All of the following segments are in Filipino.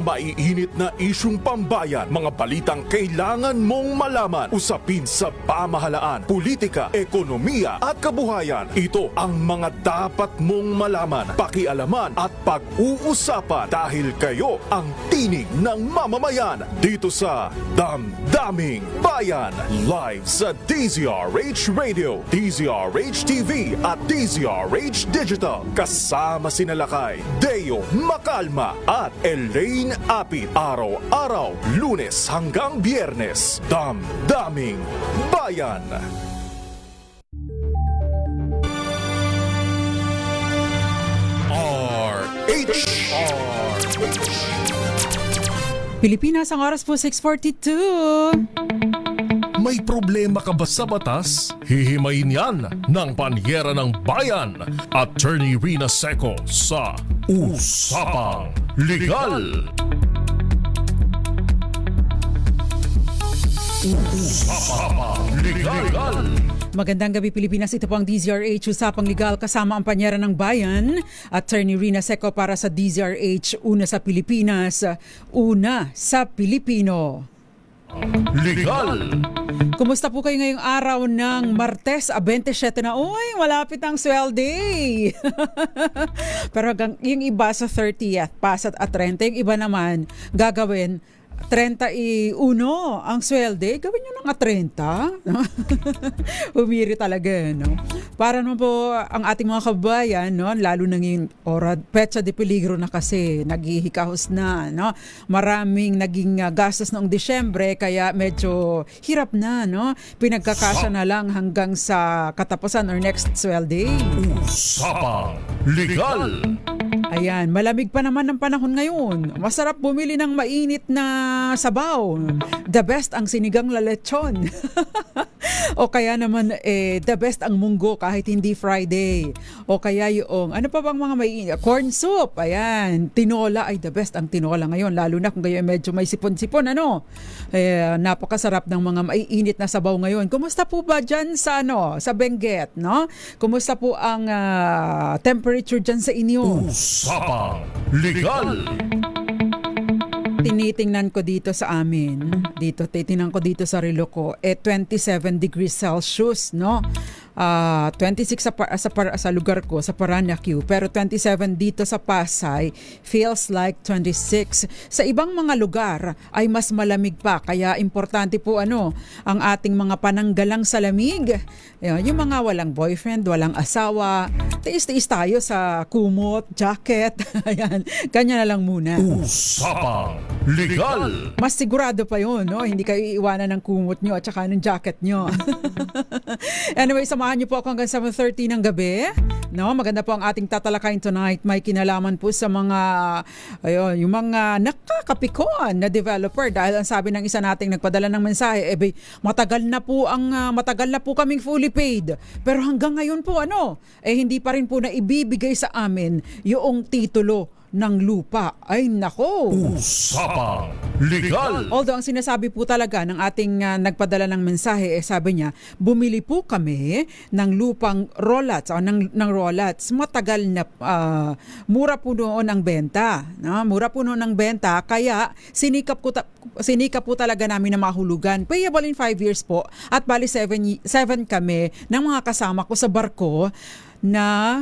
Maiinit na isyung pambayan, mga balitang kailangan mong malaman, usapin sa pamahalaan, politika, ekonomiya at kabuhayan. Ito ang mga dapat mong malaman, pakialaman at pag-uusapan dahil kayo ang tinig ng mamamayan dito sa Damdaming Bayan. Live sa DZRH Radio, DZRH TV at DZRH Digital. Kasama sina Lakay, Deo Macalma at Elaine Apit. Araw-araw, Lunes hanggang Biyernes. Damdaming Bayan. Pilipinas, ang oras po 6:42. May problema ka ba sa batas? Hihimayin yan ng Panyera ng Bayan, Attorney Rina Seco sa Usapang Legal. Usapang Legal. Magandang gabi Pilipinas, ito po ang DZRH Usapang Legal kasama ang Panyera ng Bayan, Attorney Rina Seco para sa DZRH, una sa Pilipinas, una sa Pilipino. Legal. Kumusta po kayo ngayong araw ng Martes, 27 na? Uy, malapit ang swelday! Pero yung iba sa 30th, pasat at 30, yung iba naman gagawin 31 ang sweldo, gawin nyo ng 30. Umiri talaga, no? Para naman po ang ating mga kabayan, no? Lalo na ngayon, petsa de peligro na kasi, naghihikahos na, no? Maraming naging gastos noong Disyembre, kaya medyo hirap na, no? Pinagkakasya na lang hanggang sa katapusan or next sweldo. Usapang Legal. Ayan, malamig pa naman ang panahon ngayon. Masarap bumili ng mainit na sabaw. The best ang sinigang lechon. O kaya naman, the best ang munggo kahit hindi Friday. O kaya yung, ano pa bang mga mainit? Corn soup. Ayan, tinola ay the best ang tinola ngayon. Lalo na kung kayo medyo may sipon-sipon, ano? Napakasarap ng mga maiinit na sabaw ngayon. Kumusta po ba dyan sa, sa Benguet, no? Kumusta po ang temperature dyan sa inyo? Usapang Legal. Tinitingnan ko dito sa amin, titingnan ko dito sa relo ko, 27 degrees Celsius, no? 26 sa lugar ko, sa Parañaque, pero 27 dito sa Pasay, feels like 26. Sa ibang mga lugar ay mas malamig pa, kaya importante po ang ating mga pananggalang sa lamig. Yung mga walang boyfriend, walang asawa, tiis-tiis tayo sa kumot, jacket, ayan, kanya na lang muna. Usapang Legal. Mas sigurado pa yun, no? Hindi kayo iiwanan ng kumot nyo at saka ng jacket nyo. Anyway, samahan nyo po ako hanggang 7:30 ng gabi. No? Maganda po ang ating tatalakayin tonight. May kinalaman po sa mga, yung mga nakakapikon na developer. Dahil ang sabi ng isa nating nagpadala ng mensahe, matagal na po kaming fully paid. Pero hanggang ngayon po, hindi pa rin po na ibibigay sa amin yung titulo ng lupa. Ay nako. Usapang Legal. Although ang sinasabi po talaga ng ating nagpadala ng mensahe, sabi niya, bumili po kami ng lupang rolats o ng rolats. Matagal na mura po noon ang benta. No? Mura po noon ang benta, kaya sinikap po talaga namin na mahulugan. Payable in 5 years po at bali 7 kami ng mga kasama ko sa barko na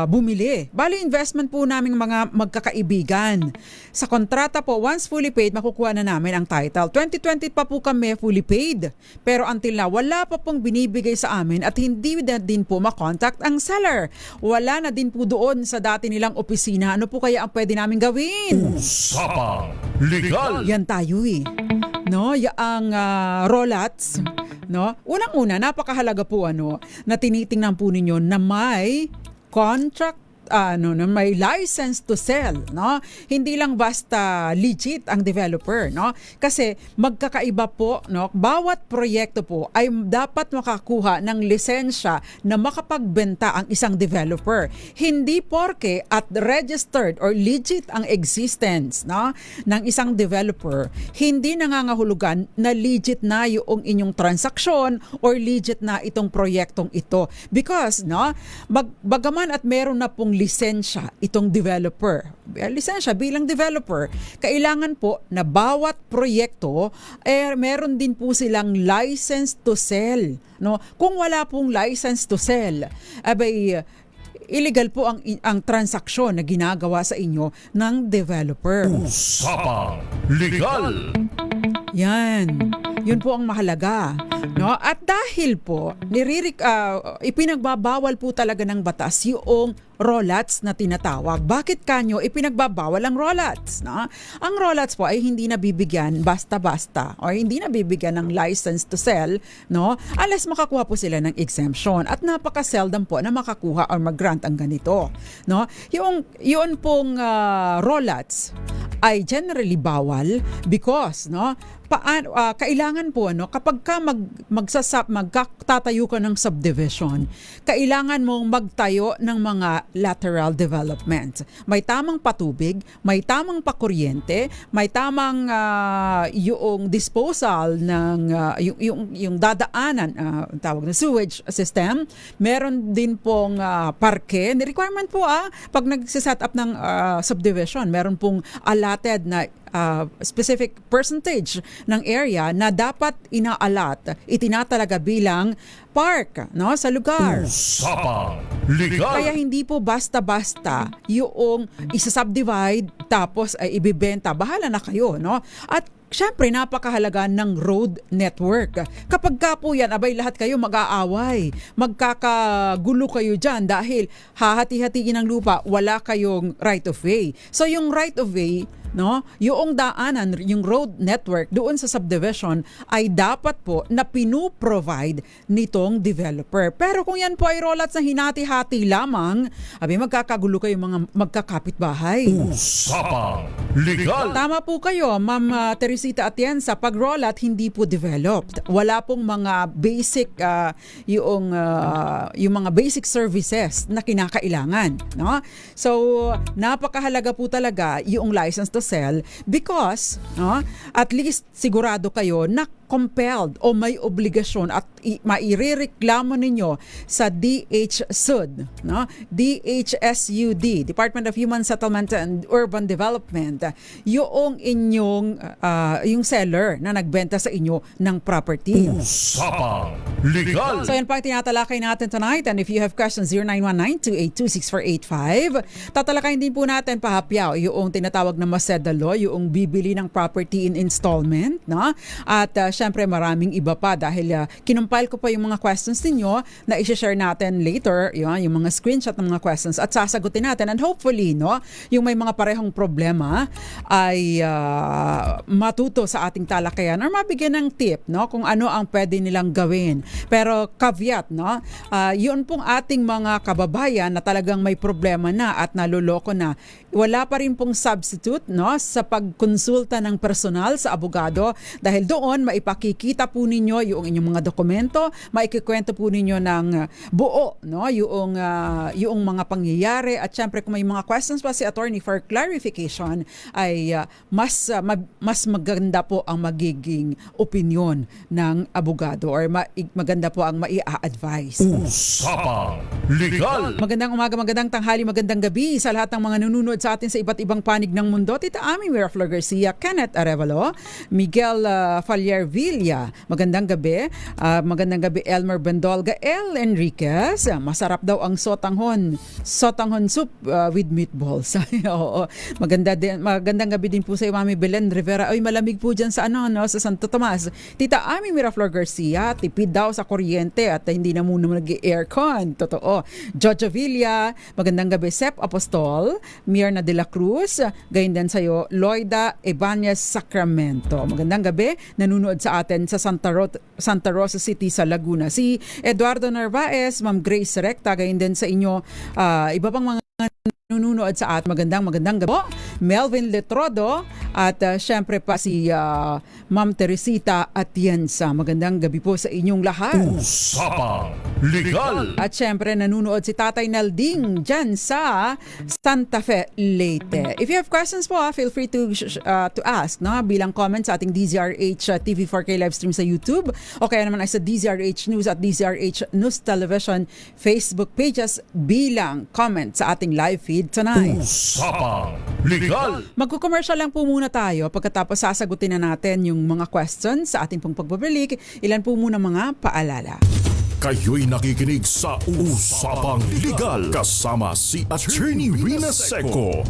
bumili. Bali, investment po namin mga magkakaibigan. Sa kontrata po, once fully paid, makukuha na namin ang title. 2020 pa po kami fully paid. Pero until now, wala pa pong binibigay sa amin at hindi na din po makontact ang seller. Wala na din po doon sa dati nilang opisina. Ano po kaya ang pwede namin gawin? Usapang Legal. Yan tayo no, yung rolats, no? Unang-una, napakahalaga po na tinitingnan po ninyo na may contract na may license to sell, no? Hindi lang basta legit ang developer, no? Kasi magkakaiba po, no? Bawat proyekto po ay dapat makakuha ng lisensya na makapagbenta ang isang developer. Hindi porke at registered or legit ang existence, no, ng isang developer, hindi nangangahulugan na legit na yung inyong transaksyon or legit na itong proyektong ito. Because, no, bagaman at meron na pong lisensya itong developer. Lisensya bilang developer, kailangan po na bawat proyekto meron din po silang license to sell, no? Kung wala pong license to sell, illegal po ang transaksyon na ginagawa sa inyo ng developer. Usapang Legal. Yan. Yun po ang mahalaga, no? At dahil po ipinagbabawal po talaga ng batas yung rolats na tinatawag. Bakit kanyo ipinagbabawal ang rolats, no? Ang rolats po ay hindi nabibigyan basta-basta o hindi nabibigyan ng license to sell, no? Unless makakuha po sila ng exemption, at napaka-seldom po na makakuha or mag-grant ang ganito, no? Yung pong rolats ay generally bawal because, no, kailangan po, no, kapag ka magtatayo ka ng subdivision, kailangan mong magtayo ng mga lateral development. May tamang patubig, may tamang pakuryente, may tamang yung disposal ng yung dadaanan, tawag na sewage system. Meron din pong parke. Requirement po pag nagsiset up ng subdivision, meron pong allotted na specific percentage ng area na dapat itinatalaga bilang park, no, sa lugar. Usapang Legal. Kaya hindi po basta-basta yung isa-subdivide tapos ay ibibenta. Bahala na kayo, no? At syempre, napakahalaga ng road network. Kapag ka po yan, lahat kayo mag-aaway. Magkakagulo kayo dyan dahil hahati-hatiin ang lupa, wala kayong right of way. So yung right of way, no, yung daanan, yung road network doon sa subdivision ay dapat po na pinuprovide nitong developer. Pero kung yan po ay rolats na hinati-hati lamang, magkakagulo kayo mga magkakapitbahay. Usapang Legal. Tama po kayo, Ma'am Teresita Atienza, pag rollout hindi po developed. Wala pong mga basic yung mga basic services na kinakailangan, no? So napakahalaga po talaga yung license to sell because, no, at least sigurado kayo na compelled o may obligasyon at mairereklamo ninyo sa DHSUD, no? DHSUD, Department of Human Settlement and Urban Development, yung inyong yung seller na nagbenta sa inyo ng property. Usapang Legal. So yan pa ang tinatalakay natin tonight, and if you have questions, 0919-282-6485. Tatalakayin din po natin pahapyaw yung tinatawag na Maceda Law, yung bibili ng property in installment, no? At syempre maraming iba pa dahil kinumpile ko pa yung mga questions ninyo na i-share natin later, yung mga screenshot ng mga questions at sasagutin natin, and hopefully, no, yung may mga parehong problema ay matuto sa ating talakayan or mabigyan ng tip, no, kung ano ang pwede nilang gawin. Pero caveat, no, yun pong ating mga kababayan na talagang may problema na at naloloko na, wala pa rin pong substitute, no, sa pagkonsulta ng personal sa abogado, dahil doon maipakikita po ninyo yung inyong mga dokumento, maikikwento po ninyo ng buo, no, yung mga pangyayari, at syempre kung may mga questions pa si attorney for clarification ay mas maganda po ang magiging opinion ng abogado or maganda po ang mai-advise. Usapang Legal. Magandang umaga, magandang tanghali, magandang gabi sa lahat ng mga nanonood sa atin sa iba't ibang panig ng mundo. Tita Ami Miraflor Garcia, Kenneth Arevalo, Miguel Falier Villa, magandang gabi. Magandang gabi Elmer Bendolga, El Enriquez. Masarap daw ang sotanghon soup with meatballs. Oo. Magandang gabi din po sa Mami Belen Rivera. Ay, malamig po dyan sa sa Santo Tomas. Tita Ami Miraflor Garcia, tipid daw sa kuryente at hindi na muna nag-aircon. Totoo. Jojo Villa, magandang gabi Sep Apostol, Mirna de la Cruz, gayon din sa'yo Loida Ebañez Sacramento. Magandang gabi, nanunood sa atin sa Santa Rosa City sa Laguna. Si Eduardo Narvaez, Ma'am Grace Recta, gayon din sa inyo, iba pang mga nanunood sa atin. Magandang gabi. Melvin Letrodo, At syempre pa si Ma'am Teresita Atienza. Magandang gabi po sa inyong lahat. Usapang Legal. At syempre nanunood si Tatay Nalding dyan sa Santa Fe, Leyte. If you have questions po, feel free to ask bilang comment sa ating DZRH TV4K live stream sa YouTube o kaya naman ay sa DZRH News at DZRH News Television Facebook pages bilang comment sa ating live feed tonight. Usapang Legal. Magko-commercial lang po muna tayo pagkatapos sasagutin na natin yung mga questions sa ating pong pagbabalik. Ilan po muna mga paalala. Kayo'y nakikinig sa Usapang Legal kasama si Attorney Rina Seco.